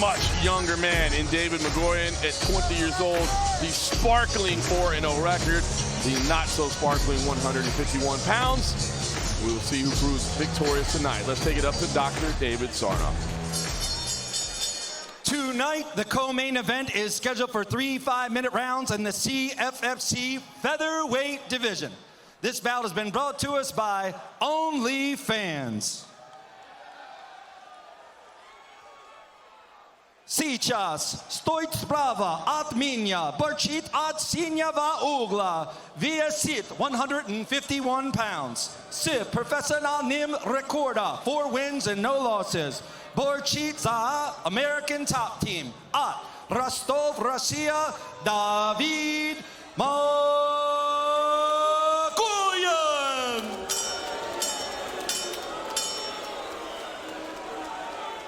much younger man in David Mgoyan at 20 years old. The sparkling 4-0 record, the not so sparkling 151 pounds. We will see who proves victorious tonight. Let's take it up to Dr. David Sarnoff. Tonight, the co-main event is scheduled for 3 5-minute rounds in the CFFC featherweight division. This bout has been brought to us by OnlyFans. Сейчас стоит справа от меня, борчит от синего угла, весит 151 pounds. С профессиональным рекордом, 4 wins and no losses. Борчит за American Top Team от Ростов, Россия, Давид Mgoyan.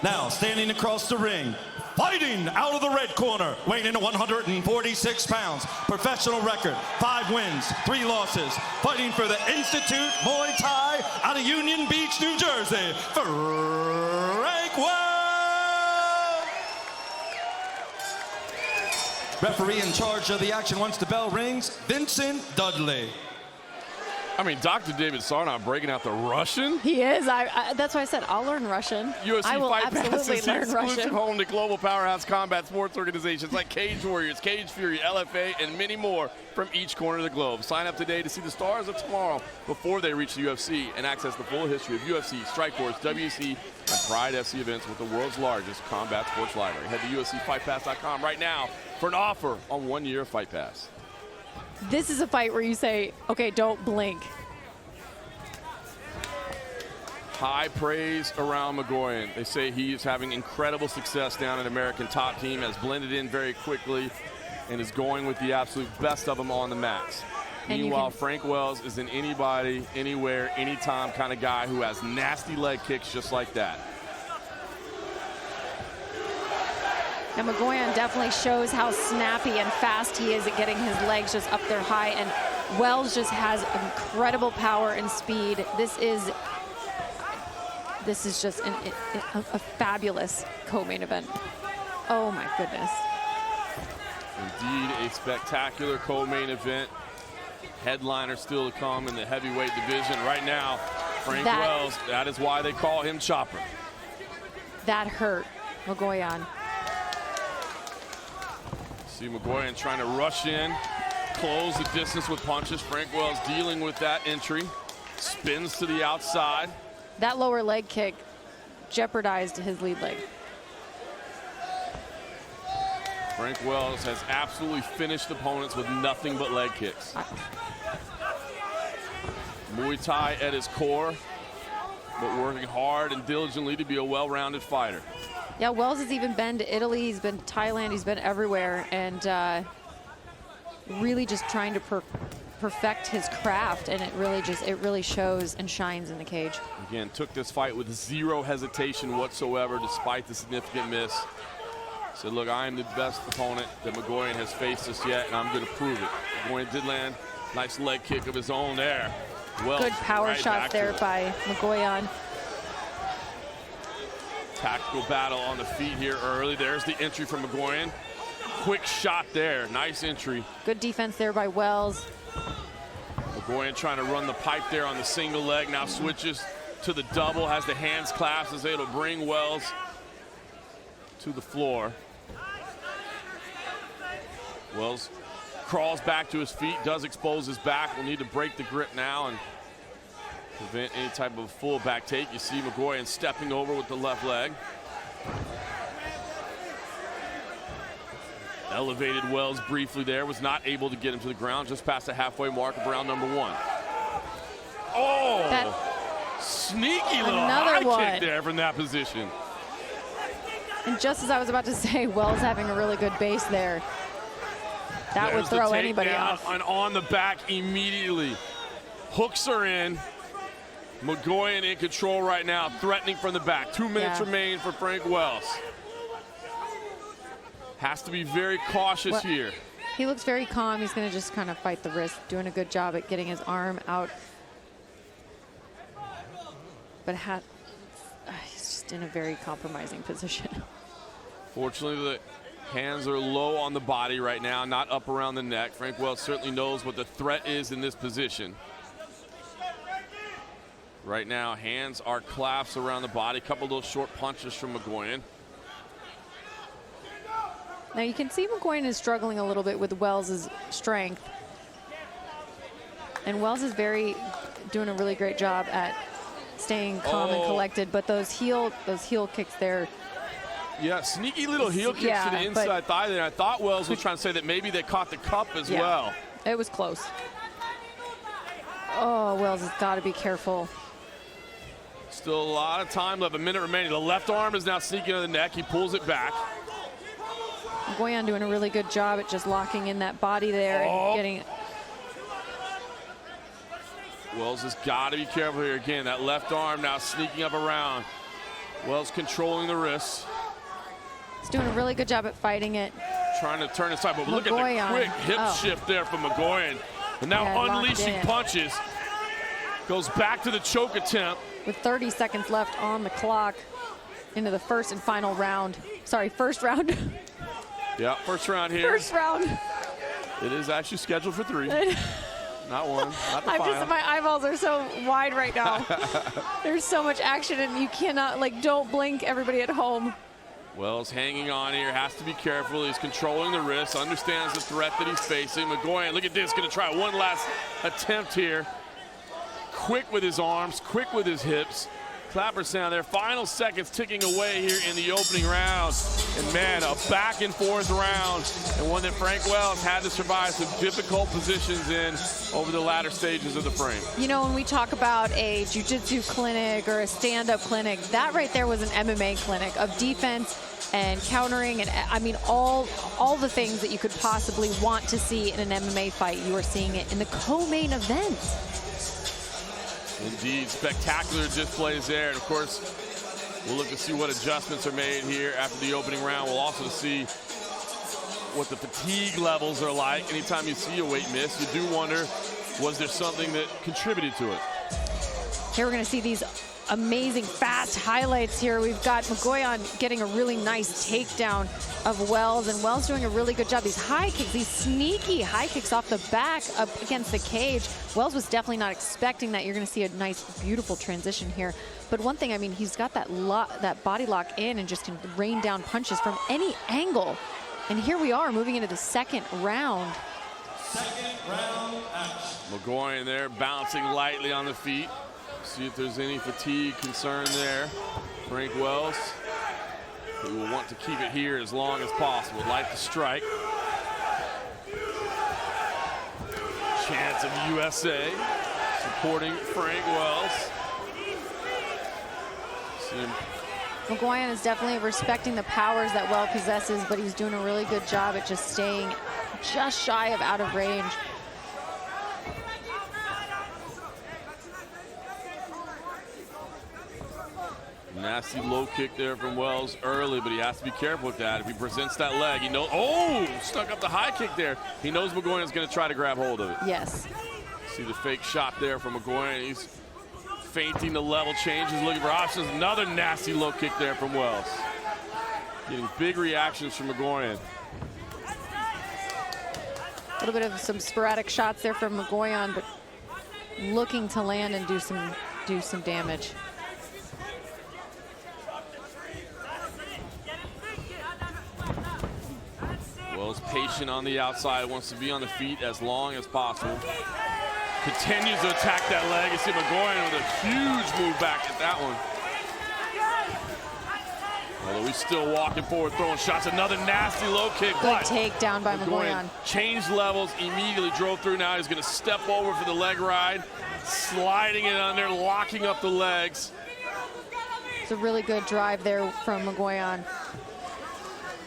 Now, standing across the ring, fighting out of the red corner, weighing in at 146 pounds, professional record, 5 wins, 3 losses, fighting for the Institute Muay Thai out of Union Beach, New Jersey, Frank Wells. Referee in charge of the action once the bell rings, Vincent Dudley. I mean, Dr. David Sarnoff breaking out the Russian. He is. That's why I said I'll learn Russian. UFC I will Fight absolutely Pass is the learn exclusive Russian. home to global powerhouse combat sports organizations like Cage Warriors, Cage Fury, LFA, and many more from each corner of the globe. Sign up today to see the stars of tomorrow before they reach the UFC and access the full history of UFC, Strikeforce, WC, and Pride FC events with the world's largest combat sports library. Head to ufcfightpass.com right now for an offer on 1 year of Fight Pass. This is a fight where you say, okay, don't blink. High praise around Mgoyan. They say he is having incredible success down at American Top Team, has blended in very quickly, and is going with the absolute best of them on the mats. Meanwhile, Frank Wells is an anybody, anywhere, anytime kind of guy who has nasty leg kicks just like that. And Mgoyan definitely shows how snappy and fast he is at getting his legs just up there high, and Wells just has incredible power and speed. This is just a fabulous co-main event. Oh my goodness. Indeed, a spectacular co-main event. Headliner still to come in the heavyweight division. Right now, Frank Wells, that is why they call him Chopper. That hurt Mgoyan. See Mgoyan trying to rush in, close the distance with punches. Frank Wells dealing with that entry. Spins to the outside. That lower leg kick jeopardized his lead leg. Frank Wells has absolutely finished opponents with nothing but leg kicks. Muay Thai at his core, but working hard and diligently to be a well-rounded fighter. Yeah, Wells has even been to Italy, he's been to Thailand, he's been everywhere, and really just trying to perfect his craft, and it really shows and shines in the cage. Again, took this fight with zero hesitation whatsoever, despite the significant miss. Said, look, I am the best opponent that Mgoyan has faced us yet, and I'm going to prove it. Mgoyan did land nice leg kick of his own there. Well, good power shot there by Mgoyan. Tactical battle on the feet here early. There's the entry from Mgoyan. Quick shot there, nice entry. Good defense there by Wells. Mgoyan trying to run the pipe there on the single leg, now switches to the double, has the hands clasped, is able to bring Wells to the floor. Wells crawls back to his feet, does expose his back. Will need to break the grip now and prevent any type of full back take. You see Mgoyan stepping over with the left leg. Elevated Wells briefly there, was not able to get him to the ground, just past the halfway mark of round number 1. Oh, that sneaky little high kick there from that position. And just as I was about to say, Wells having a really good base there. That would throw anybody off. And on the back immediately. Hooks her in. Mgoyan in control right now, threatening from the back. 2 minutes remain for Frank Wells. Has to be very cautious here. He looks very calm. He's going to just kind of fight the wrist, doing a good job at getting his arm out. But he's just in a very compromising position. Fortunately, the hands are low on the body right now, not up around the neck. Frank Wells certainly knows what the threat is in this position. Right now, hands are clasped around the body. A couple of those short punches from Mgoyan. Now you can see Mgoyan is struggling a little bit with Wells' strength. And Wells is doing a really great job at staying calm and collected, but those heel kicks there. Yeah, sneaky little heel kicks to the inside thigh there. I thought Wells was trying to say that maybe they caught the cup as well. It was close. Oh, Wells has got to be careful. Still a lot of time left, a minute remaining. The left arm is now sneaking to the neck. He pulls it back. Mgoyan doing a really good job at just locking in that body there and getting. Wells has got to be careful here. Again, that left arm now sneaking up around. Wells controlling the wrists. He's doing a really good job at fighting it. Trying to turn aside, but look at the quick hip shift there from Mgoyan. And now unleashing punches. Goes back to the choke attempt. With 30 seconds left on the clock into the first and final round. Sorry, first round. Yeah, first round here. First round. It is actually scheduled for 3. Not 1, not the final. My eyeballs are so wide right now. There's so much action and you cannot, don't blink, everybody at home. Wells hanging on here, has to be careful. He's controlling the wrist, understands the threat that he's facing. Mgoyan, look at this, gonna try one last attempt here. Quick with his arms, quick with his hips. Clapper sound there. Final seconds ticking away here in the opening round. And man, a back and forth round, and one that Frank Wells had to survive some difficult positions in over the latter stages of the frame. You know, when we talk about a jiu-jitsu clinic or a stand-up clinic, that right there was an MMA clinic of defense and countering, and I mean all the things that you could possibly want to see in an MMA fight. You are seeing it in the co-main event. Indeed, spectacular displays there. And of course, we'll look to see what adjustments are made here after the opening round. We'll also see what the fatigue levels are like. Anytime you see a weight miss, you do wonder, was there something that contributed to it? Here we're going to see these amazing fast highlights here. We've got Mgoyan getting a really nice takedown of Wells, and Wells doing a really good job. These high kicks, these sneaky high kicks off the back up against the cage. Wells was definitely not expecting that. You're going to see a nice, beautiful transition here. But one thing, I mean, he's got that body lock in and just can rain down punches from any angle. And here we are moving into the second round. Mgoyan there bouncing lightly on the feet. See if there's any fatigue concern there. Frank Wells, who will want to keep it here as long as possible. Like to strike. Chants of USA supporting Frank Wells. See him. Mgoyan is definitely respecting the powers that Wells possesses, but he's doing a really good job at just staying just shy of out of range. Nasty low kick there from Wells early, but he has to be careful with that. If he presents that leg, he knows. Oh, stuck up the high kick there. He knows Mgoyan is going to try to grab hold of it. Yes. See the fake shot there from Mgoyan. He's feinting the level change. He's looking for options. Another nasty low kick there from Wells. Getting big reactions from Mgoyan. A little bit of some sporadic shots there from Mgoyan, but looking to land and do some damage. Wells patient on the outside, wants to be on the feet as long as possible. Continues to attack that leg. You see Mgoyan with a huge move back at that one. Although he's still walking forward, throwing shots. Another nasty low kick. Good takedown by Mgoyan. Changed levels, immediately drove through. Now he's going to step over for the leg ride, sliding it under, locking up the legs. It's a really good drive there from Mgoyan.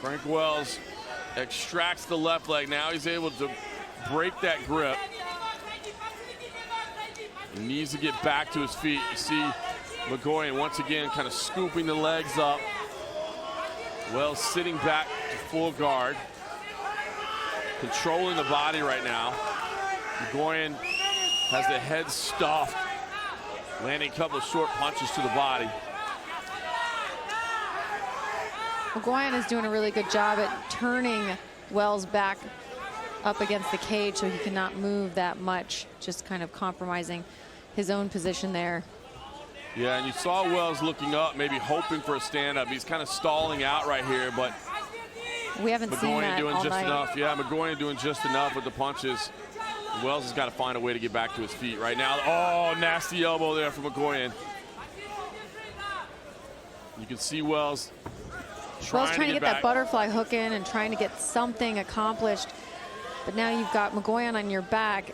Frank Wells extracts the left leg. Now he's able to break that grip. He needs to get back to his feet. You see Mgoyan once again kind of scooping the legs up. Wells sitting back to full guard. Controlling the body right now. Mgoyan has the head stuffed. Landing a couple of short punches to the body. Mgoyan is doing a really good job at turning Wells back up against the cage so he cannot move that much, just kind of compromising his own position there. Yeah, and you saw Wells looking up, maybe hoping for a stand-up. He's kind of stalling out right here, but we haven't seen that doing all just night. enough. Yeah, Mgoyan doing just enough with the punches. Wells has got to find a way to get back to his feet right now. Oh, nasty elbow there from Mgoyan. You can see Wells trying to get that butterfly hook in and trying to get something accomplished. But now you've got Mgoyan on your back.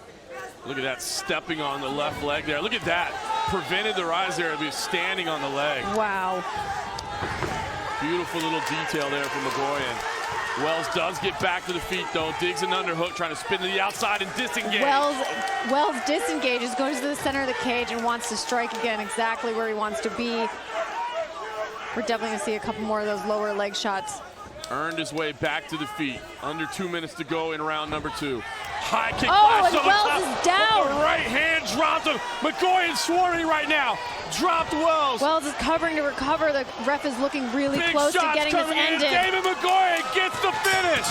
Look at that, stepping on the left leg there. Look at that. Prevented the rise there of his standing on the leg. Wow. Beautiful little detail there from Mgoyan. Wells does get back to the feet, though. Digs an underhook, trying to spin to the outside and disengage. Wells disengages, goes to the center of the cage and wants to strike again exactly where he wants to be. We're definitely going to see a couple more of those lower leg shots. Earned his way back to the feet. Under 2 minutes to go in round number 2. High kick. Oh, and Wells is down. The right hand dropped him. Mgoyan swarming right now. Dropped Wells. Wells is covering to recover. The ref is looking really close to getting this ended. David Mgoyan gets the finish.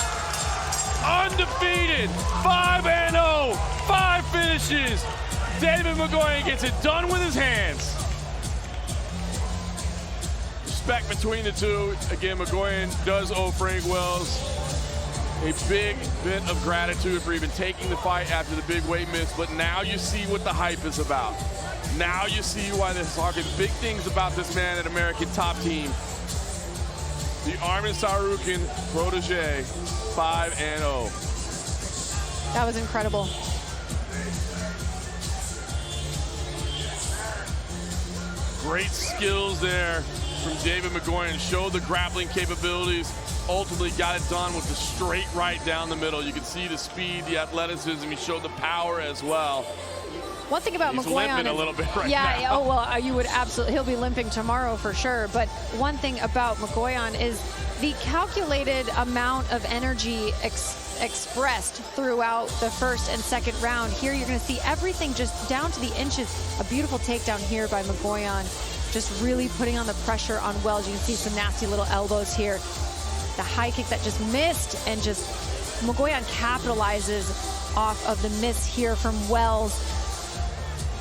Undefeated. 5-0. 5 finishes. David Mgoyan gets it done with his hands. Respect between the two. Again, Mgoyan does owe Frank Wells a big bit of gratitude for even taking the fight after the big weight miss, but now you see what the hype is about. Now you see why they're talking big things about this man at American Top Team. The Arman Tsarukyan protege, 5-0. That was incredible. Great skills there from David Mgoyan. Showed the grappling capabilities. Ultimately got it done with the straight right down the middle. You can see the speed, the athleticism. He showed the power as well. One thing about He's Mgoyan limping is, a little bit right yeah, now. oh well, you would absolutely, he'll be limping tomorrow for sure. But one thing about Mgoyan is the calculated amount of energy expressed throughout the first and second round. Here you're going to see everything just down to the inches. A beautiful takedown here by Mgoyan, just really putting on the pressure on Wells. You can see some nasty little elbows here. The high kick that just missed, and just Mgoyan capitalizes off of the miss here from Wells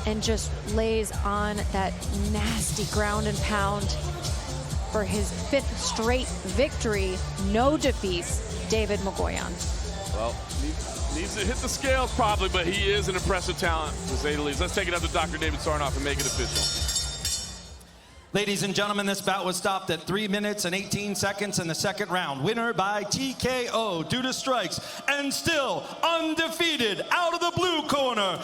and just lays on that nasty ground and pound for his 5th straight victory. No defeats, David Mgoyan. Well, needs to hit the scales probably, but he is an impressive talent, to say the least. Let's take it up to Dr. David Sarnoff and make it official. Ladies and gentlemen, this bout was stopped at 3 minutes and 18 seconds in the second round. Winner by TKO due to strikes, and still undefeated out of the blue corner,